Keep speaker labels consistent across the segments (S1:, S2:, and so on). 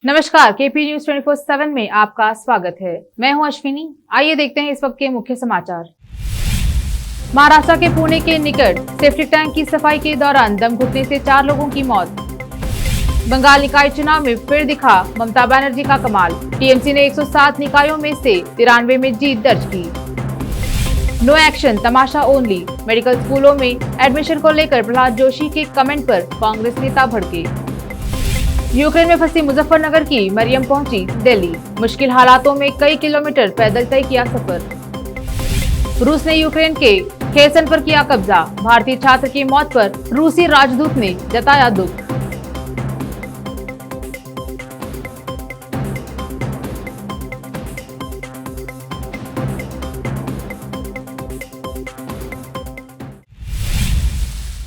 S1: नमस्कार, KP news 24/7 में आपका स्वागत है। मैं हूं अश्विनी। आइए देखते हैं इस वक्त के मुख्य समाचार। महाराष्ट्र के पुणे के निकट सेप्टिक टैंक की सफाई के दौरान दम घुटने से 4 लोगों की मौत। बंगाल निकाय चुनाव में फिर दिखा ममता बनर्जी का कमाल। टीएमसी ने 107 निकायों में से 93 में जीत दर्ज की। नो एक्शन, तमाशा ओनली। मेडिकल स्कूलों में एडमिशन को लेकर प्रहलाद जोशी के कमेंट पर कांग्रेस नेता भड़के। यूक्रेन में फंसी मुजफ्फरनगर की मरियम पहुंची दिल्ली। मुश्किल हालातों में कई किलोमीटर पैदल तय किया सफर। रूस ने यूक्रेन के खेरसन पर किया कब्जा। भारतीय छात्र की मौत पर रूसी राजदूत ने जताया दुख।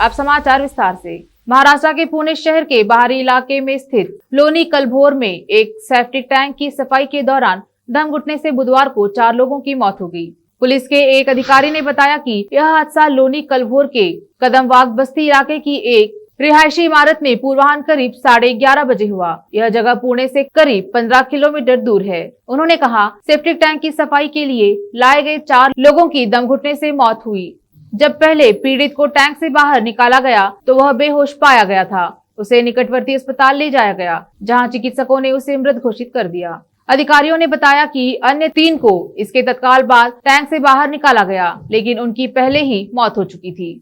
S1: अब समाचार विस्तार से। महाराष्ट्र के पुणे शहर के बाहरी इलाके में स्थित लोनी कलभोर में एक सेप्टिक टैंक की सफाई के दौरान दम घुटने से बुधवार को 4 लोगों की मौत हो गई। पुलिस के एक अधिकारी ने बताया कि यह हादसा लोनी कलभोर के कदमवाग बस्ती इलाके की एक रिहायशी इमारत में पूर्वाह्न करीब 11:30 बजे हुआ। यह जगह पुणे से करीब 15 किलोमीटर दूर है। उन्होंने कहा, सेप्टिक टैंक की सफाई के लिए लाए गए 4 लोगों की दम घुटने से मौत हुई। जब पहले पीड़ित को टैंक से बाहर निकाला गया तो वह बेहोश पाया गया था। उसे निकटवर्ती अस्पताल ले जाया गया, जहां चिकित्सकों ने उसे मृत घोषित कर दिया। अधिकारियों ने बताया कि अन्य 3 को इसके तत्काल बाद टैंक से बाहर निकाला गया, लेकिन उनकी पहले ही मौत हो चुकी थी।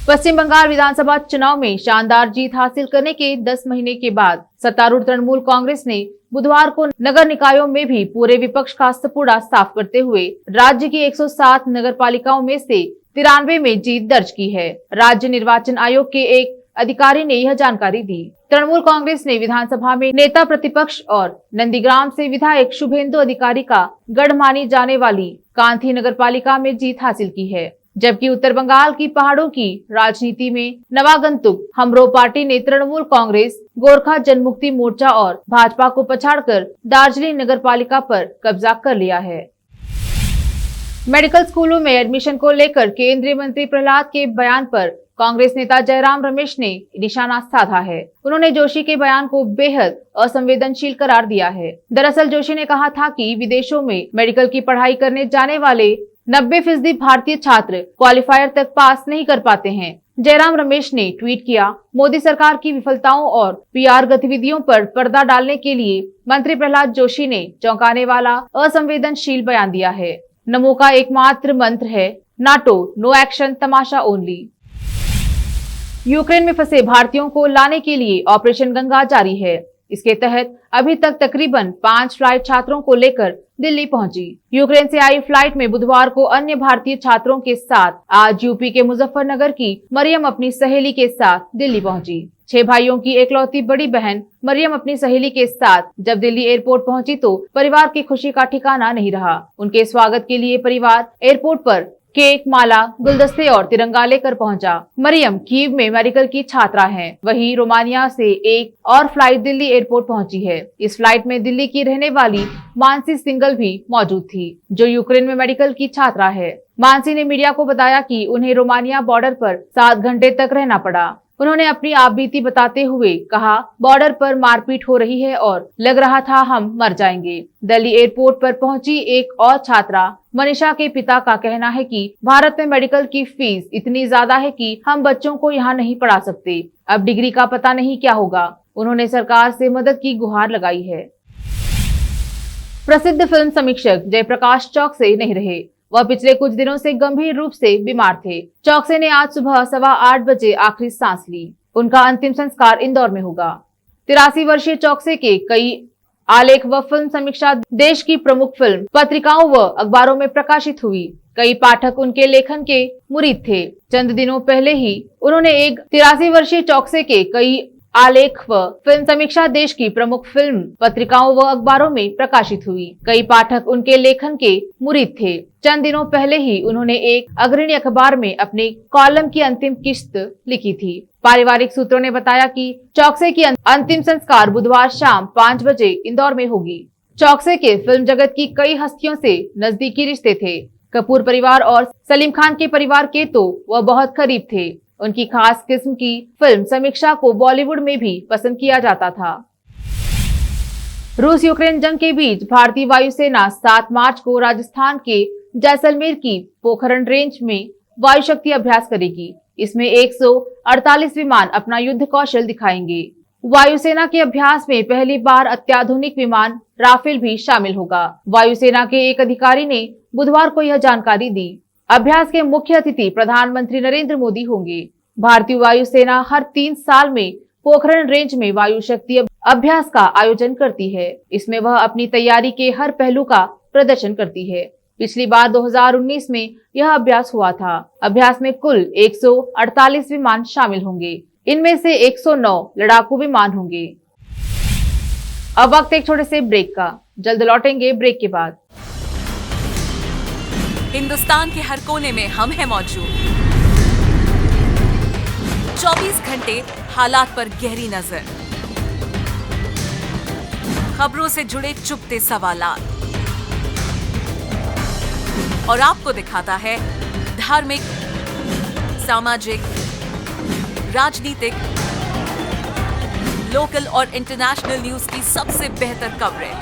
S1: पश्चिम बंगाल विधानसभा चुनाव में शानदार जीत हासिल करने के 10 महीने के बाद सत्तारूढ़ तृणमूल कांग्रेस ने बुधवार को नगर निकायों में भी पूरे विपक्ष का सपूड़ा साफ करते हुए राज्य की 107 नगर पालिकाओं में से 93 में जीत दर्ज की है। राज्य निर्वाचन आयोग के एक अधिकारी ने यह जानकारी दी। तृणमूल कांग्रेस ने विधानसभा में नेता प्रतिपक्ष और नंदीग्राम से विधायक शुभेंदु अधिकारी का गढ़ मानी जाने वाली कांथी नगर पालिका में जीत हासिल की है, जबकि उत्तर बंगाल की पहाड़ों की राजनीति में नवागंतुक हमरो पार्टी ने तृणमूल कांग्रेस, गोरखा जनमुक्ति मोर्चा और भाजपा को पछाड़कर दार्जिलिंग नगर पालिका पर कब्जा कर लिया है। मेडिकल स्कूलों में एडमिशन को लेकर केंद्रीय मंत्री प्रहलाद के बयान पर कांग्रेस नेता जयराम रमेश ने निशाना साधा है। उन्होंने जोशी के बयान को बेहद असंवेदनशील करार दिया है। दरअसल जोशी ने कहा था कि विदेशों में मेडिकल की पढ़ाई करने जाने वाले 90% भारतीय छात्र क्वालिफायर तक पास नहीं कर पाते हैं। जयराम रमेश ने ट्वीट किया, मोदी सरकार की विफलताओं और पीआर गतिविधियों पर पर्दा डालने के लिए मंत्री प्रहलाद जोशी ने चौंकाने वाला असंवेदनशील बयान दिया है। नमो का एकमात्र मंत्र है नाटो, नो एक्शन, तमाशा ओनली। यूक्रेन में फंसे भारतीयों को लाने के लिए ऑपरेशन गंगा जारी है। इसके तहत अभी तक तकरीबन 5 फ्लाइट छात्रों को लेकर दिल्ली पहुंची। यूक्रेन से आई फ्लाइट में बुधवार को अन्य भारतीय छात्रों के साथ आज यूपी के मुजफ्फरनगर की मरियम अपनी सहेली के साथ दिल्ली पहुंची। 6 भाइयों की एकलौती बड़ी बहन मरियम अपनी सहेली के साथ जब दिल्ली एयरपोर्ट पहुंची तो परिवार की खुशी का ठिकाना नहीं रहा। उनके स्वागत के लिए परिवार एयरपोर्ट पर केक, माला, गुलदस्ते और तिरंगा लेकर पहुंचा। मरियम कीव में मेडिकल की छात्रा हैं। वहीं रोमानिया से एक और फ्लाइट दिल्ली एयरपोर्ट पहुंची है। इस फ्लाइट में दिल्ली की रहने वाली मानसी सिंगल भी मौजूद थी, जो यूक्रेन में मेडिकल की छात्रा है। मानसी ने मीडिया को बताया कि उन्हें रोमानिया बॉर्डर पर 7 घंटे तक रहना पड़ा। उन्होंने अपनी आपबीती बताते हुए कहा, बॉर्डर पर मारपीट हो रही है और लग रहा था हम मर जाएंगे। दिल्ली एयरपोर्ट पर पहुंची एक और छात्रा मनीषा के पिता का कहना है कि भारत में मेडिकल की फीस इतनी ज्यादा है कि हम बच्चों को यहाँ नहीं पढ़ा सकते। अब डिग्री का पता नहीं क्या होगा। उन्होंने सरकार से मदद की गुहार लगाई है। प्रसिद्ध फिल्म समीक्षक जयप्रकाश चौकसे नहीं रहे। वह पिछले कुछ दिनों से गंभीर रूप से बीमार थे। चौकसे ने आज सुबह 8:15 बजे आखिरी सांस ली। उनका अंतिम संस्कार इंदौर में होगा। 83 वर्षीय चौकसे के कई आलेख व फिल्म समीक्षा देश की प्रमुख फिल्म पत्रिकाओं व अखबारों में प्रकाशित हुई। कई पाठक उनके लेखन के मुरीद थे। चंद दिनों पहले ही उन्होंने एक 83 वर्षीय चौकसे के कई आलेख व फिल्म समीक्षा देश की प्रमुख फिल्म पत्रिकाओं व अखबारों में प्रकाशित हुई। कई पाठक उनके लेखन के मुरीद थे। चंद दिनों पहले ही उन्होंने एक अग्रणी अखबार में अपने कॉलम की अंतिम किस्त लिखी थी। पारिवारिक सूत्रों ने बताया कि चौकसे की अंतिम संस्कार बुधवार शाम 5 बजे इंदौर में होगी। चौकसे के फिल्म जगत की कई हस्तियों से नजदीकी रिश्ते थे। कपूर परिवार और सलीम खान के परिवार के तो वह बहुत करीब थे। उनकी खास किस्म की फिल्म समीक्षा को बॉलीवुड में भी पसंद किया जाता था। रूस यूक्रेन जंग के बीच भारतीय वायुसेना 7 मार्च को राजस्थान के जैसलमेर की पोखरण रेंज में वायु शक्ति अभ्यास करेगी। इसमें 148 विमान अपना युद्ध कौशल दिखाएंगे। वायुसेना के अभ्यास में पहली बार अत्याधुनिक विमान राफेल भी शामिल होगा। वायुसेना के एक अधिकारी ने बुधवार को यह जानकारी दी। अभ्यास के मुख्य अतिथि प्रधानमंत्री नरेंद्र मोदी होंगे। भारतीय वायुसेना हर 3 साल में पोखरण रेंज में वायु शक्ति अभ्यास का आयोजन करती है। इसमें वह अपनी तैयारी के हर पहलू का प्रदर्शन करती है। पिछली बार 2019 में यह अभ्यास हुआ था। अभ्यास में कुल 148 विमान शामिल होंगे। इनमें से 109 लड़ाकू विमान होंगे। अब वक्त एक छोटे से ब्रेक का, जल्द लौटेंगे ब्रेक के बाद।
S2: हिंदुस्तान के हर कोने में हम हैं मौजूद। 24 घंटे हालात पर गहरी नजर, खबरों से जुड़े चुपते सवालात और आपको दिखाता है धार्मिक, सामाजिक, राजनीतिक, लोकल और इंटरनेशनल न्यूज की सबसे बेहतर कवरेज,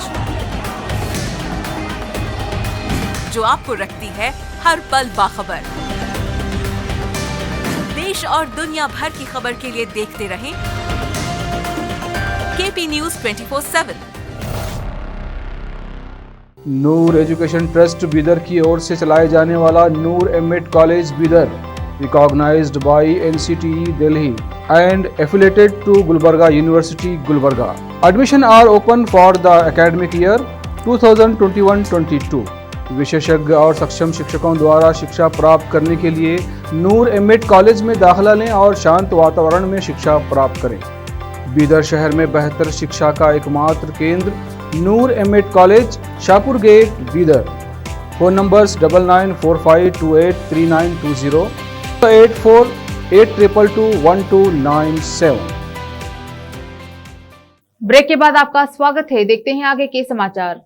S2: जो आपको रखती है हर पल बाखबर। देश और दुनिया भर की खबर के लिए देखते रहें KP news 24/7।
S3: Noor education trust Bidar की ओर से चलाए जाने वाला Noor MEd college Bidar, recognized by NCTE Delhi and affiliated to Gulbarga University, Gulbarga. Admission are open for the academic year 2021-22. विशेषज्ञ और सक्षम शिक्षकों द्वारा शिक्षा प्राप्त करने के लिए नूर एमएड कॉलेज में दाखिला लें और शांत वातावरण में शिक्षा प्राप्त करें। बीदर शहर में बेहतर शिक्षा का एकमात्र केंद्र Noor MEd college, Shahpur gate, Bidar. Phone numbers 9945283920, 8482221297।
S1: Break के बाद आपका स्वागत है। देखते हैं आगे के समाचार।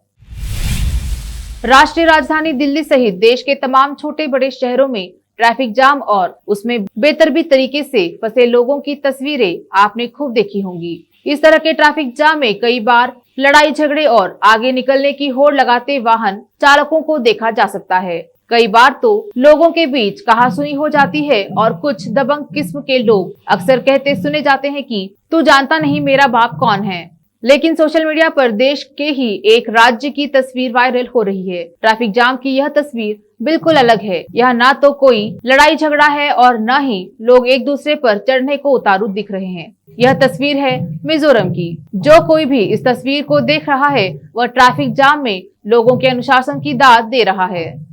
S1: राष्ट्रीय राजधानी दिल्ली सहित देश के तमाम छोटे बड़े शहरों में ट्रैफिक जाम और उसमें बेतरतीब तरीके से फंसे लोगों की तस्वीरें आपने खूब देखी होंगी। इस तरह के ट्रैफिक जाम में कई बार लड़ाई झगड़े और आगे निकलने की होड़ लगाते वाहन चालकों को देखा जा सकता है। कई बार तो लोगों के बीच कहासुनी हो जाती है और कुछ दबंग किस्म के लोग अक्सर कहते सुने जाते हैं कि तू जानता नहीं मेरा बाप कौन है। लेकिन सोशल मीडिया पर देश के ही एक राज्य की तस्वीर वायरल हो रही है। ट्रैफिक जाम की यह तस्वीर बिल्कुल अलग है। यह ना तो कोई लड़ाई झगड़ा है और न ही लोग एक दूसरे पर चढ़ने को उतारू दिख रहे हैं। यह तस्वीर है मिजोरम की। जो कोई भी इस तस्वीर को देख रहा है वह ट्रैफिक जाम में लोगों के अनुशासन की दाद दे रहा है।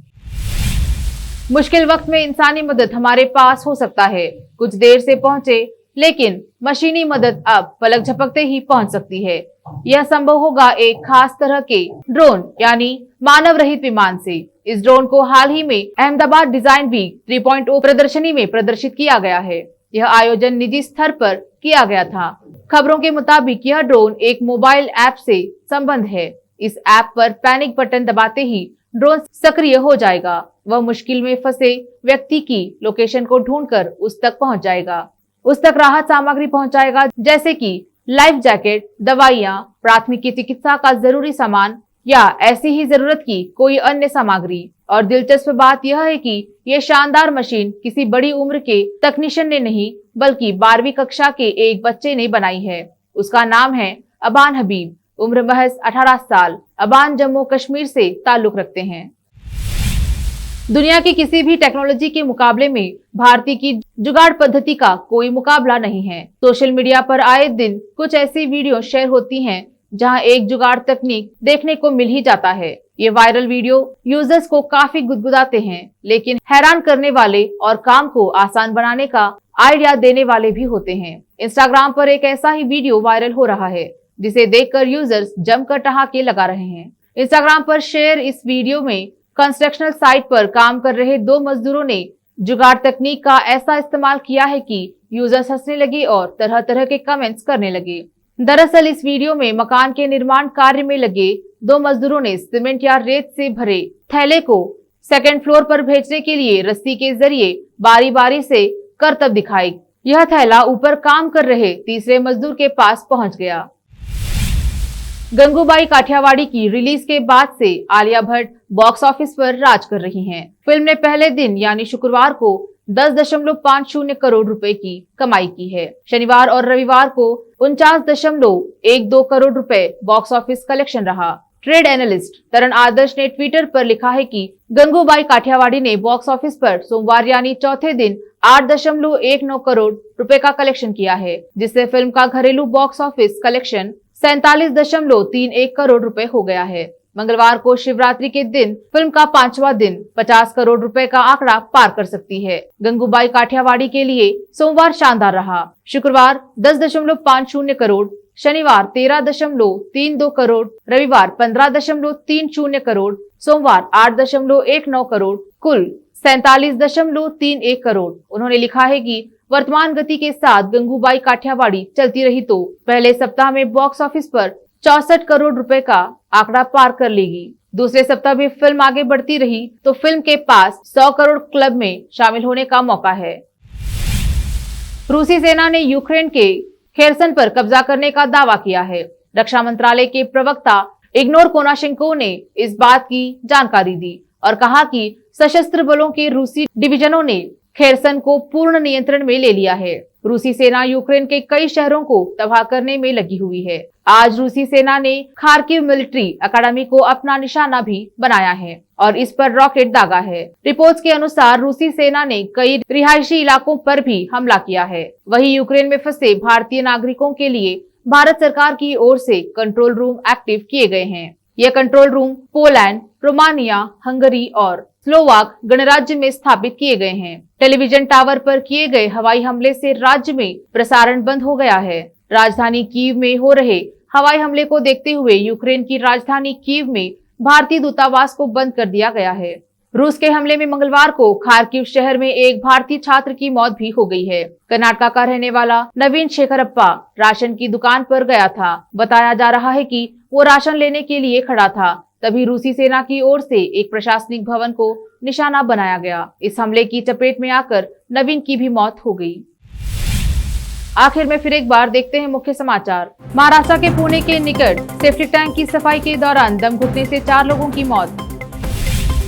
S1: मुश्किल वक्त में इंसानी मदद हमारे पास हो सकता है, कुछ देर से पहुंचे, लेकिन मशीनी मदद अब पलक झपकते ही पहुंच सकती है। यह संभव होगा एक खास तरह के ड्रोन यानी मानव रहित विमान से। इस ड्रोन को हाल ही में अहमदाबाद डिजाइन वीक 3.0 प्रदर्शनी में प्रदर्शित किया गया है। यह आयोजन निजी स्तर पर किया गया था। खबरों के मुताबिक यह ड्रोन एक मोबाइल ऐप से संबंध है। इस ऐप पर पैनिक बटन दबाते ही ड्रोन सक्रिय हो जाएगा। वह मुश्किल में फंसे व्यक्ति की लोकेशन को ढूंढकर उस तक पहुंच जाएगा। उस तक राहत सामग्री पहुंचाएगा, जैसे कि लाइफ जैकेट, दवाइयां, प्राथमिक चिकित्सा का जरूरी सामान या ऐसी ही जरूरत की कोई अन्य सामग्री। और दिलचस्प बात यह है कि ये शानदार मशीन किसी बड़ी उम्र के तकनीशियन ने नहीं बल्कि 12वीं कक्षा के एक बच्चे ने बनाई है। उसका नाम है अबान हबीब। उम्र महज 18 साल। अबान जम्मू कश्मीर से ताल्लुक रखते हैं। दुनिया की किसी भी टेक्नोलॉजी के मुकाबले में भारतीय की जुगाड़ पद्धति का कोई मुकाबला नहीं है। सोशल मीडिया पर आए दिन कुछ ऐसी वीडियो शेयर होती हैं जहां एक जुगाड़ तकनीक देखने को मिल ही जाता है। ये वायरल वीडियो यूजर्स को काफी गुदगुदाते हैं, लेकिन हैरान करने वाले और काम को आसान बनाने का आइडिया देने वाले भी होते हैं। इंस्टाग्राम पर एक ऐसा ही वीडियो वायरल हो रहा है जिसे देखकर यूजर्स जमकर ठहाके लगा रहे हैं। इंस्टाग्राम पर शेयर इस वीडियो में कंस्ट्रक्शनल साइट पर काम कर रहे 2 मजदूरों ने जुगाड़ तकनीक का ऐसा इस्तेमाल किया है कि यूजर्स हंसने लगे और तरह तरह के कमेंट्स करने लगे। दरअसल इस वीडियो में मकान के निर्माण कार्य में लगे 2 मजदूरों ने सीमेंट या रेत से भरे थैले को सेकंड फ्लोर पर भेजने के लिए रस्सी के जरिए बारी बारी से करतब दिखाई। यह थैला ऊपर काम कर रहे तीसरे मजदूर के पास पहुंच गया। गंगूबाई काठियावाड़ी की रिलीज के बाद से आलिया भट्ट बॉक्स ऑफिस पर राज कर रही हैं। फिल्म ने पहले दिन यानी शुक्रवार को 10.50 करोड़ रुपए की कमाई की है। शनिवार और रविवार को 49.12 करोड़ रुपए बॉक्स ऑफिस कलेक्शन रहा। ट्रेड एनालिस्ट तरण आदर्श ने ट्विटर पर लिखा है कि गंगूबाई काठियावाड़ी ने बॉक्स ऑफिस पर सोमवार यानी चौथे दिन 8.19 करोड़ रुपए का कलेक्शन किया है, जिससे फिल्म का घरेलू बॉक्स ऑफिस कलेक्शन 47.31 करोड़ रुपए हो गया है। मंगलवार को शिवरात्रि के दिन फिल्म का 5वां दिन 50 करोड़ रुपए का आंकड़ा पार कर सकती है। गंगूबाई काठियावाड़ी के लिए सोमवार शानदार रहा। शुक्रवार 10.50 करोड़, शनिवार 13.32 करोड़, रविवार 15.30 करोड़, सोमवार 8.19 करोड़, कुल 47.31 करोड़। उन्होंने लिखा है कि वर्तमान गति के साथ गंगूबाई काठियावाड़ी चलती रही तो पहले सप्ताह में बॉक्स ऑफिस पर 64 करोड़ रुपए का आंकड़ा पार कर लेगी। दूसरे सप्ताह भी फिल्म आगे बढ़ती रही तो फिल्म के पास 100 करोड़ क्लब में शामिल होने का मौका है। रूसी सेना ने यूक्रेन के खेरसन पर कब्जा करने का दावा किया है। रक्षा मंत्रालय के प्रवक्ता इग्नोर कोनाशेंको ने इस बात की जानकारी दी और कहा कि सशस्त्र बलों के रूसी डिवीजनों ने खेरसन को पूर्ण नियंत्रण में ले लिया है। रूसी सेना यूक्रेन के कई शहरों को तबाह करने में लगी हुई है। आज रूसी सेना ने खार्किव मिलिट्री अकादमी को अपना निशाना भी बनाया है और इस पर रॉकेट दागा है। रिपोर्ट्स के अनुसार रूसी सेना ने कई रिहायशी इलाकों पर भी हमला किया है। वहीं यूक्रेन में फंसे भारतीय नागरिकों के लिए भारत सरकार की ओर से कंट्रोल रूम एक्टिव किए गए हैं। यह control room Poland, Romania, Hungary और स्लोवाक गणराज्य में स्थापित किए गए हैं। टेलीविजन टावर पर किए गए हवाई हमले से राज्य में प्रसारण बंद हो गया है। राजधानी कीव में हो रहे हवाई हमले को देखते हुए यूक्रेन की राजधानी कीव में भारतीय दूतावास को बंद कर दिया गया है। रूस के हमले में मंगलवार को खार्किव शहर में एक भारतीय छात्र की मौत भी हो गई है। कर्नाटक का रहने वाला नवीन शेखरप्पा राशन की दुकान पर गया था। बताया जा रहा है कि वो राशन लेने के लिए खड़ा था, तभी रूसी सेना की ओर से एक प्रशासनिक भवन को निशाना बनाया गया। इस हमले की चपेट में आकर नवीन की भी मौत हो गई। आखिर में फिर एक बार देखते हैं मुख्य समाचार। महाराष्ट्र के पुणे के निकट सेफ्टी टैंक की सफाई के दौरान दम घुटने से 4 लोगों की मौत।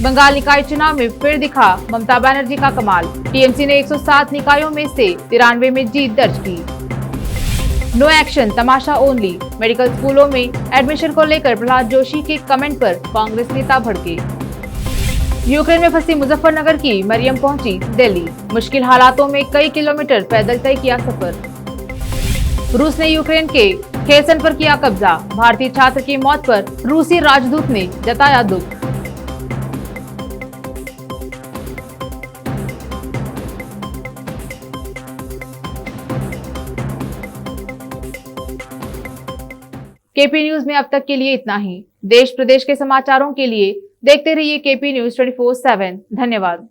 S1: बंगाल निकाय चुनाव में फिर दिखा ममता बनर्जी का कमाल। टीएमसी ने 107 निकायों में से 93 में जीत दर्ज की। नो एक्शन, तमाशा ओनली। मेडिकल स्कूलों में एडमिशन को लेकर प्रहलाद जोशी के कमेंट पर कांग्रेस नेता भड़के। यूक्रेन में फंसी मुजफ्फरनगर की मरियम पहुंची दिल्ली। मुश्किल हालातों में कई किलोमीटर पैदल तय किया सफर। रूस ने यूक्रेन के खेरसन पर किया कब्जा। भारतीय छात्र की मौत पर रूसी राजदूत ने जताया दुख। केपी न्यूज में अब तक के लिए इतना ही। देश प्रदेश के समाचारों के लिए देखते रहिए केपी न्यूज 24/7। धन्यवाद।